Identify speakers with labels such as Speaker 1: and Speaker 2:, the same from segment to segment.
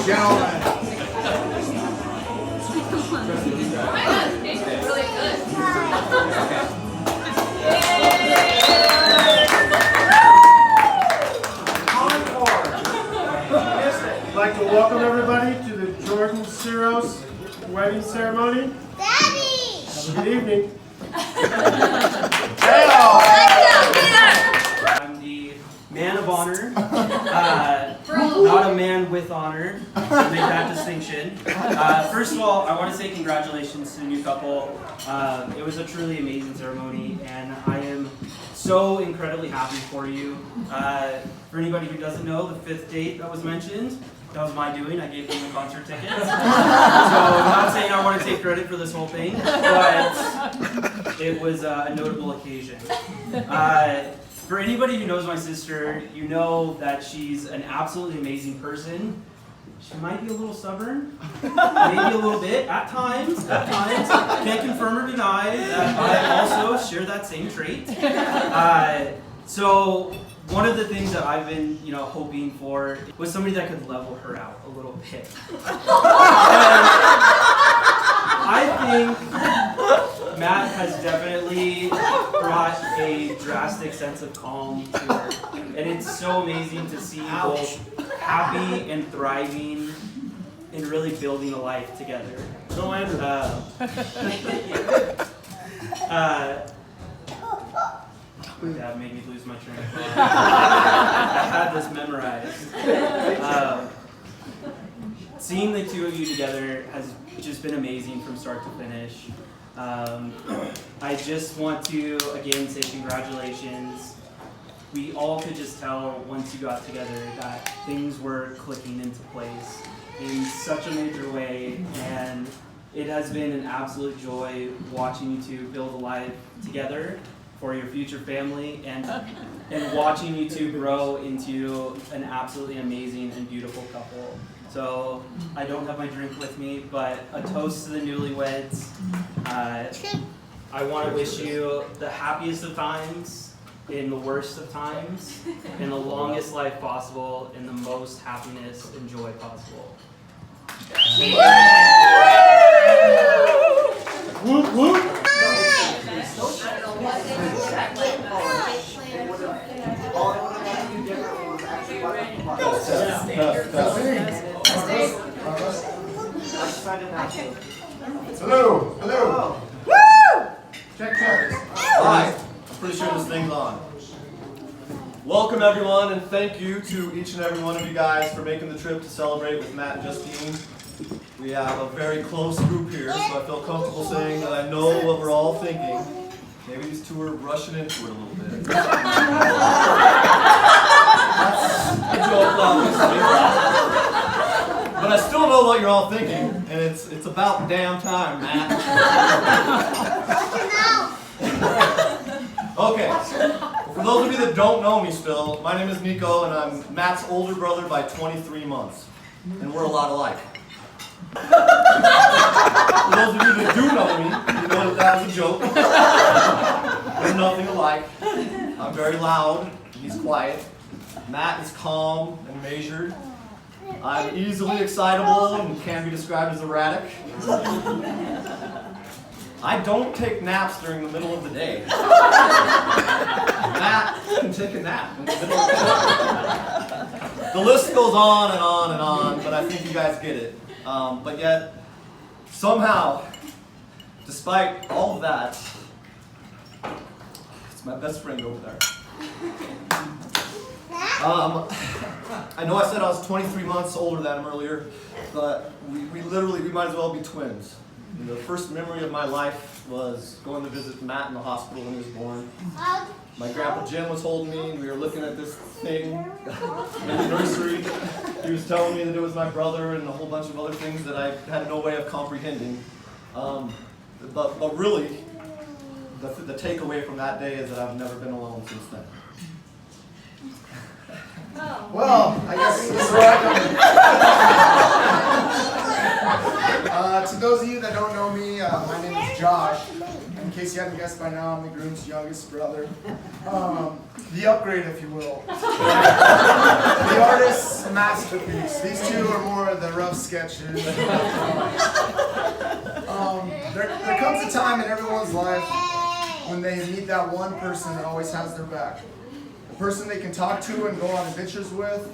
Speaker 1: gentlemen.
Speaker 2: Really good.
Speaker 1: I'd like to welcome everybody to the Jordan Ciros wedding ceremony.
Speaker 3: Daddy!
Speaker 1: Good evening.
Speaker 4: I'm the man of honor, not a man with honor, to make that distinction. First of all, I want to say congratulations to the new couple. It was a truly amazing ceremony, and I am so incredibly happy for you. For anybody who doesn't know, the fifth date that was mentioned, that was my doing. I gave them the concert tickets. So I'm not saying I want to take credit for this whole thing, but it was a notable occasion. For anybody who knows my sister, you know that she's an absolutely amazing person. She might be a little stubborn, maybe a little bit, at times. Can't confirm or deny that I also share that same trait. So one of the things that I've been, hoping for was somebody that could level her out a little bit. I think Matt has definitely brought a drastic sense of calm to her. And it's so amazing to see you both happy and thriving and really building a life together.
Speaker 1: No Andrew.
Speaker 4: That made me lose my train of thought. I had this memorized. Seeing the two of you together has just been amazing from start to finish. I just want to again say congratulations. We all could just tell once you got together that things were clicking into place in such a major way, and it has been an absolute joy watching you two build a life together for your future family, and watching you two grow into an absolutely amazing and beautiful couple. So I don't have my drink with me, but a toast to the newlyweds. I want to wish you the happiest of times, in the worst of times, in the longest life possible, in the most happiness and joy possible.
Speaker 1: Whoop, whoop.
Speaker 5: Hello, hello.
Speaker 1: Woo! Check.
Speaker 5: Alright, I'm pretty sure this thing's on. Welcome everyone, and thank you to each and every one of you guys for making the trip to celebrate with Matt and Justine. We have a very close group here, so I feel comfortable saying that I know what we're all thinking. Maybe these two are rushing into it a little bit. That's a joke, obviously. But I still know what you're all thinking, and it's about damn time, Matt. Okay, for those of you that don't know me still, my name is Niko, and I'm Matt's older brother by 23 months, and we're a lot alike. For those of you that do know me, you know that was a joke. We're nothing alike. I'm very loud, he's quiet. Matt is calm and measured. I'm easily excitable and can be described as erratic. I don't take naps during the middle of the day. Matt can take a nap in the middle of the day. The list goes on and on and on, but I think you guys get it. But yet, somehow, despite all of that, it's my best friend over there. I know I said I was 23 months older than him earlier, but we might as well be twins. And the first memory of my life was going to visit Matt in the hospital when he was born. My grandpa Jim was holding me, and we were looking at this thing in the nursery. He was telling me that it was my brother and a whole bunch of other things that I had no way of comprehending. But really, the takeaway from that day is that I've never been alone since then.
Speaker 1: Well, I guess this is where I come in. To those of you that don't know me, my name is Josh. In case you haven't guessed by now, I'm the groom's youngest brother. The upgrade, if you will. The artist's masterpiece. These two are more of the rough sketches. There comes a time in everyone's life when they meet that one person that always has their back. The person they can talk to and go on adventures with.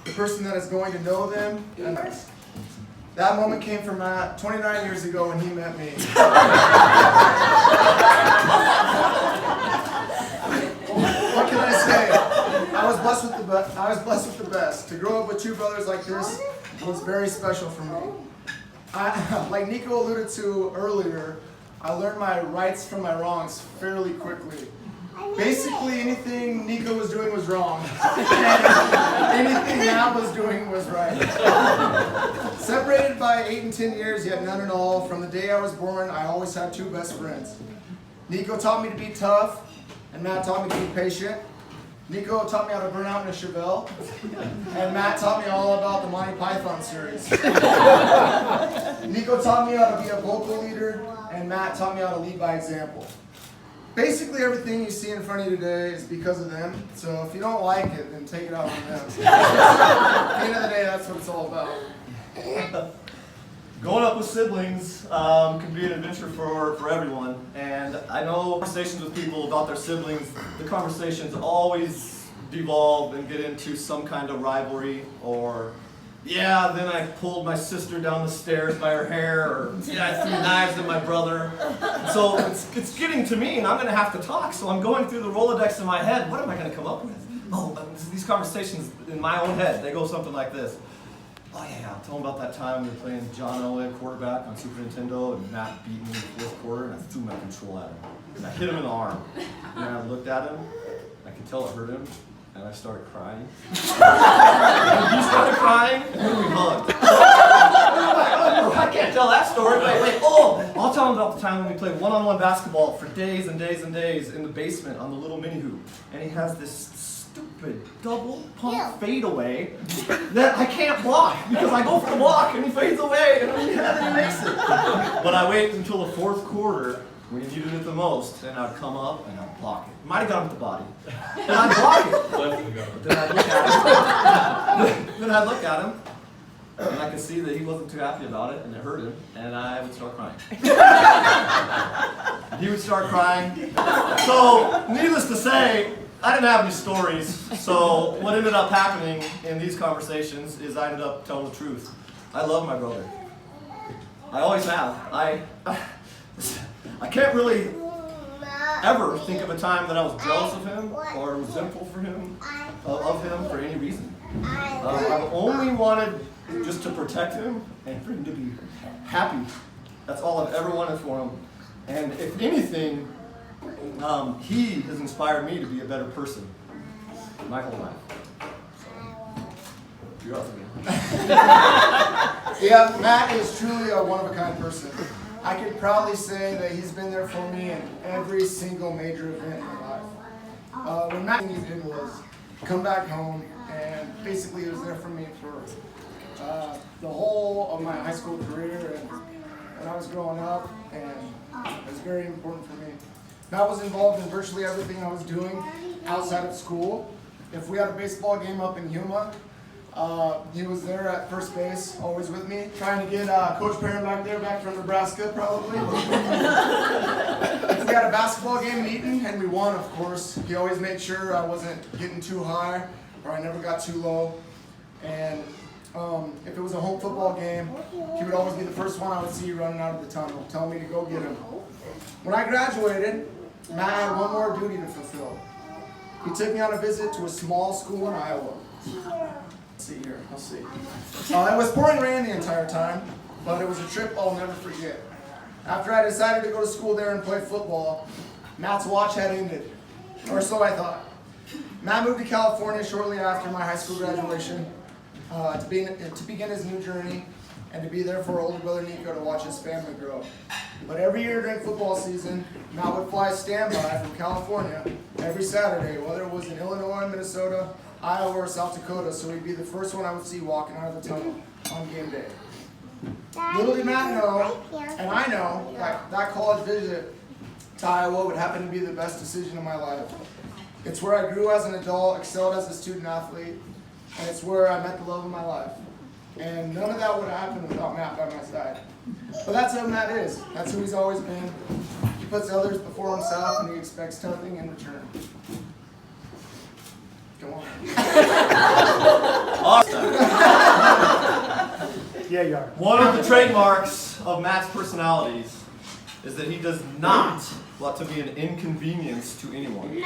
Speaker 1: The person that is going to know them. And that moment came for Matt 29 years ago when he met me. What can I say? I was blessed with the best. To grow up with two brothers like this was very special for me. Like Niko alluded to earlier, I learned my rights from my wrongs fairly quickly. Basically, anything Niko was doing was wrong. And anything Matt was doing was right. Separated by 8 and 10 years, yet none at all. From the day I was born, I always had two best friends. Niko taught me to be tough, and Matt taught me to be patient. Niko taught me how to burn out in a Chevelle, and Matt taught me all about the Monty Python series. Niko taught me how to be a vocal leader, and Matt taught me how to lead by example. Basically, everything you see in front of you today is because of them, so if you don't like it, then take it out on them. At the end of the day, that's what it's all about.
Speaker 5: Growing up with siblings can be an adventure for everyone, and I know conversations with people about their siblings, the conversations always devolve and get into some kind of rivalry, or yeah, then I pulled my sister down the stairs by her hair, or yeah, I threw knives at my brother. So it's getting to me, and I'm going to have to talk, so I'm going through the Rolodex in my head. What am I going to come up with? Oh, these conversations in my own head, they go something like this. Oh yeah, I'll tell him about that time we were playing John Elway quarterback on Super Nintendo, and Matt beat me in the fourth quarter, and I threw my control at him. And I hit him in the arm. And I looked at him, I could tell it hurt him, and I started crying. And he started crying, and then we hugged. I can't tell that story, but I'll tell him about the time when we played one-on-one basketball for days and days and days in the basement on the little mini hoop. And he has this stupid double pump fadeaway that I can't block because I go for the block and he fades away and then he makes it. But I wait until the fourth quarter when he needed it the most, and I'd come up and I'd block it. Might have got him with the body. And I'd block it. But then I'd look at him. Then I'd look at him, and I could see that he wasn't too happy about it, and it hurt him, and I would start crying. He would start crying. So, needless to say, I didn't have any stories, so what ended up happening in these conversations is I ended up telling the truth. I love my brother. I always have. I can't really ever think of a time that I was jealous of him or resentful for him, of him for any reason. I've only wanted just to protect him and for him to be happy. That's all I've ever wanted for him. And if anything, he has inspired me to be a better person my whole life. So, you're up again.
Speaker 1: Yeah, Matt is truly a one-of-a-kind person. I could proudly say that he's been there for me in every single major event in my life. What Matt did was come back home, and basically he was there for me for the whole of my high school career and when I was growing up, and it was very important for me. Matt was involved in virtually everything I was doing outside of school. If we had a baseball game up in Yuma, he was there at first base, always with me, trying to get Coach Perrin back from Nebraska, probably. If we had a basketball game in Eaton, and we won, of course, he always made sure I wasn't getting too high, or I never got too low. And if it was a home football game, he would always be the first one I would see running out of the tunnel, telling me to go get him. When I graduated, Matt had one more duty to fulfill. He took me on a visit to a small school in Iowa. Let's see here, I'll see. It was pouring rain the entire time, but it was a trip I'll never forget. After I decided to go to school there and play football, Matt's watch had ended, or so I thought. Matt moved to California shortly after my high school graduation to begin his new journey and to be there for older brother Niko to watch his family grow. But every year during football season, Matt would fly standby from California every Saturday, whether it was in Illinois, Minnesota, Iowa, or South Dakota, so he'd be the first one I would see walking out of the tunnel on game day. Little did Matt know, and I know, that college visit to Iowa would happen to be the best decision of my life. It's where I grew as an adult, excelled as a student athlete, and it's where I met the love of my life. And none of that would have happened without Matt by my side. But that's who Matt is. That's who he's always been. He puts others before himself, and he expects nothing in return. Come on.
Speaker 5: Awesome.
Speaker 2: Yeah, you are.
Speaker 5: One of the trademarks of Matt's personalities is that he does not want to be an inconvenience to anyone.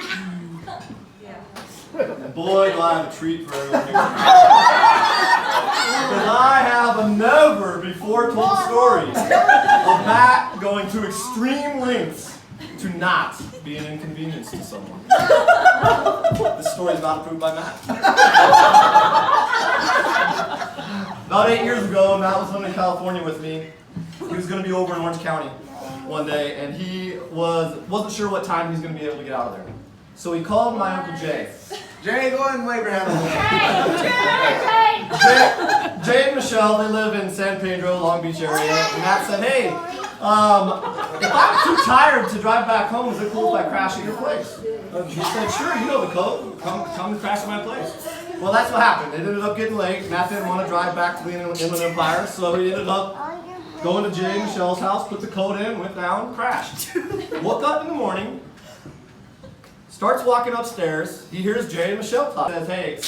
Speaker 5: And boy, do I have a treat for everyone here. Because I have a never before told story of Matt going to extreme lengths to not be an inconvenience to someone. This story is not approved by Matt. About 8 years ago, Matt was living in California with me. He was going to be over in Orange County one day, and he wasn't sure what time he was going to be able to get out of there. So he called my Uncle Jay.
Speaker 1: Jay, go ahead and wave your hand.
Speaker 5: Jay and Michelle, they live in San Pedro, Long Beach area, and Matt said, hey, if I'm too tired to drive back home, is it cool if I crash at your place? He said, sure, you know the code. Come and crash at my place. Well, that's what happened. It ended up getting late. Matt didn't want to drive back to the Inland Empire, so he ended up going to Jay and Michelle's house, put the code in, went down, crashed. Woke up in the morning, starts walking upstairs. He hears Jay and Michelle talk. Says, hey,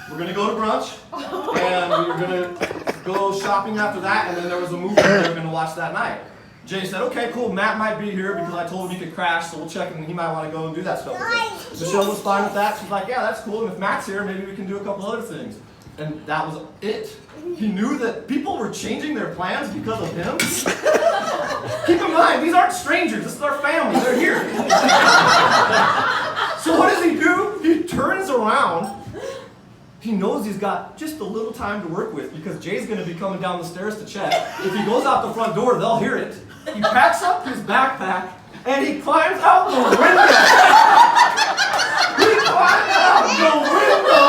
Speaker 5: we're going to go to brunch, and we're going to go shopping after that, and then there was a movie we were going to watch that night. Jay said, okay, cool, Matt might be here because I told him he could crash, so we'll check and he might want to go and do that stuff with us. Michelle was fine with that. She's like, yeah, that's cool, and if Matt's here, maybe we can do a couple other things. And that was it. He knew that people were changing their plans because of him. Keep in mind, these aren't strangers, this is our family, they're here. So what does he do? He turns around. He knows he's got just a little time to work with because Jay's going to be coming down the stairs to check. If he goes out the front door, they'll hear it. He packs up his backpack and he climbs out the window. He climbs out the window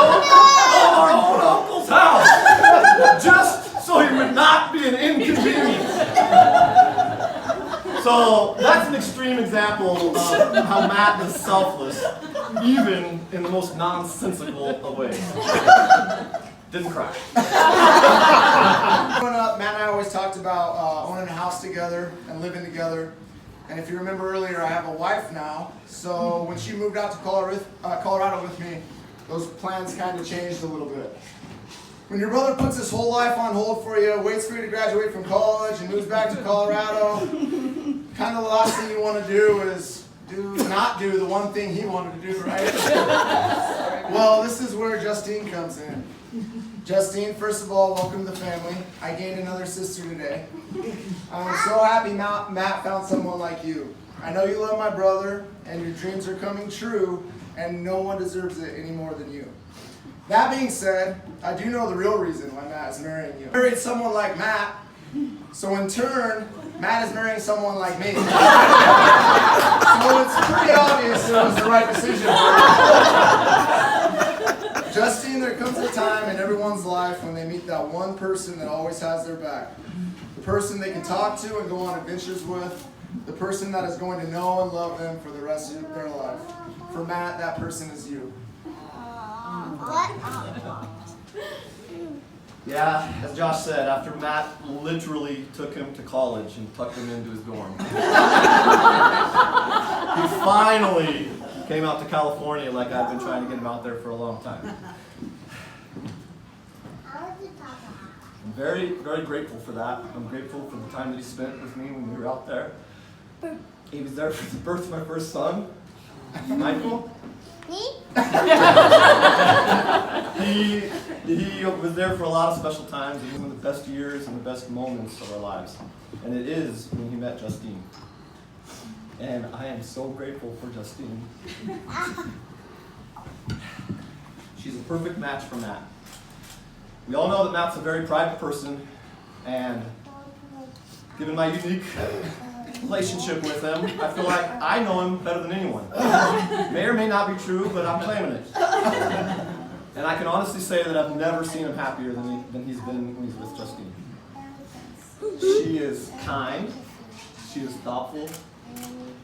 Speaker 5: of our own uncle's house just so he would not be an inconvenience. So that's an extreme example of how Matt is selfless, even in the most nonsensical of ways. Didn't crash.
Speaker 1: Growing up, Matt and I always talked about owning a house together and living together. And if you remember earlier, I have a wife now. So when she moved out to Colorado with me, those plans kind of changed a little bit. When your brother puts his whole life on hold for you, waits for you to graduate from college and moves back to Colorado, kind of the last thing you want to do is not do the one thing he wanted to do, right? Well, this is where Justine comes in. Justine, first of all, welcome to the family. I gained another sister today. I'm so happy Matt found someone like you. I know you love my brother, and your dreams are coming true, and no one deserves it any more than you. That being said, I do know the real reason why Matt is marrying you. I married someone like Matt, so in turn, Matt is marrying someone like me. So it's pretty obvious it was the right decision. Justine, there comes a time in everyone's life when they meet that one person that always has their back. The person they can talk to and go on adventures with. The person that is going to know and love them for the rest of their life. For Matt, that person is you.
Speaker 5: Yeah, as Josh said, after Matt literally took him to college and tucked him into his dorm. He finally came out to California like I've been trying to get him out there for a long time. I'm very, very grateful for that. I'm grateful for the time that he spent with me when we were out there. He was there for the birth of my first son, Niko. He was there for a lot of special times. He was one of the best years and the best moments of our lives. And it is when he met Justine. And I am so grateful for Justine. She's a perfect match for Matt. We all know that Matt's a very private person, and given my unique relationship with him, I feel like I know him better than anyone. May or may not be true, but I'm claiming it. And I can honestly say that I've never seen him happier than he's been when he's with Justine. She is kind, she is thoughtful,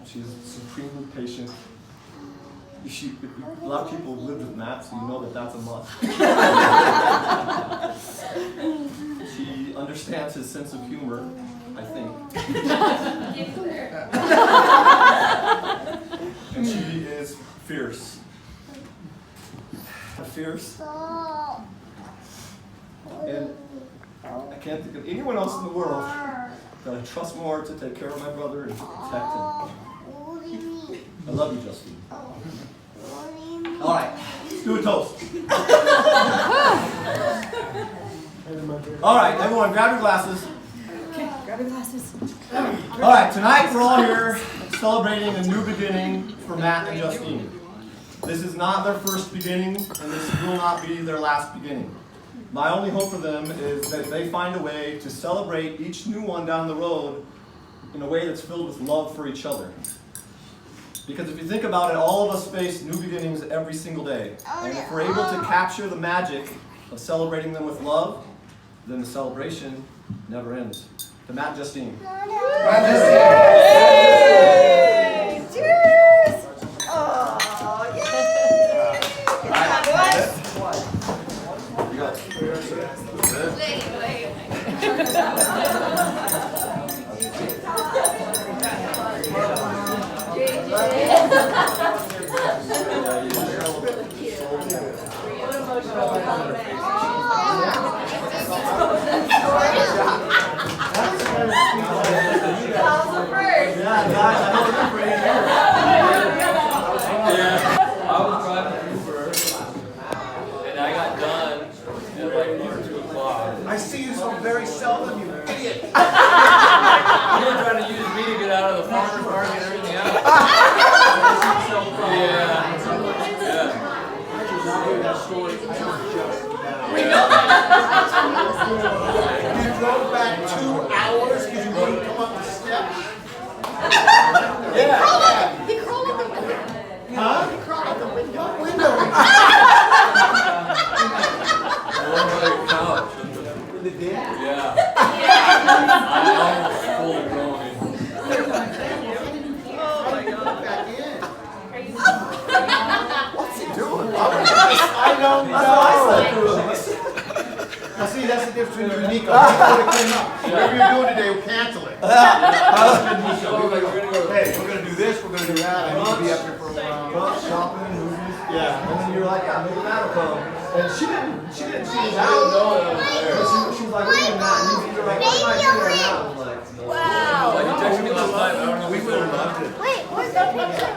Speaker 5: she is supremely patient, A lot of people have lived with Matt, so you know that that's a must. She understands his sense of humor, I think. And she is fierce. Fierce. And I can't think of anyone else in the world that I trust more to take care of my brother and to protect him. I love you, Justine. All right, let's do a toast. All right, everyone, grab your glasses.
Speaker 2: Okay, grab your glasses.
Speaker 5: All right, tonight we're all here celebrating a new beginning for Matt and Justine. This is not their first beginning, and this will not be their last beginning. My only hope for them is that they find a way to celebrate each new one down the road in a way that's filled with love for each other. Because if you think about it, all of us face new beginnings every single day. And if we're able to capture the magic of celebrating them with love, then the celebration never ends. To Matt and Justine.
Speaker 2: Cheers! Oh, yay!
Speaker 5: You got
Speaker 3: I was driving Uber, and I got done at like 1 or 2 o'clock.
Speaker 5: I see you so very seldom, you idiot.
Speaker 3: You were trying to use me to get out of the farmer's market and everything else. Yeah.
Speaker 6: You drove back 2 hours because you wouldn't come up the steps?
Speaker 5: Yeah.
Speaker 2: He crawled out the window.
Speaker 5: Huh?
Speaker 2: He crawled out the window.
Speaker 6: What window?
Speaker 3: Couch.
Speaker 6: Really did?
Speaker 3: Yeah. I almost full going.
Speaker 6: Back in.
Speaker 5: What's he doing?
Speaker 6: I don't know.
Speaker 5: That's what I slept through.
Speaker 6: Now see, that's the difference between you and Niko. Whatever you're doing today, we'll cancel it.
Speaker 3: So we're gonna go.
Speaker 6: Hey, we're going to do this, we're going to do that. I need to be up here for a while.
Speaker 5: Well, shopping, movies.
Speaker 6: Yeah.
Speaker 5: And then you're like, yeah, maybe Matt will come. And she didn't see us
Speaker 3: I
Speaker 5: out.
Speaker 3: didn't know that I was there.
Speaker 5: But she was like, what are you doing, Matt? And you're like, what am I doing right now? I was like,
Speaker 2: Wow.
Speaker 3: Like you texted me last night, but I don't know if we would have loved it.
Speaker 2: Wait, where's that picture?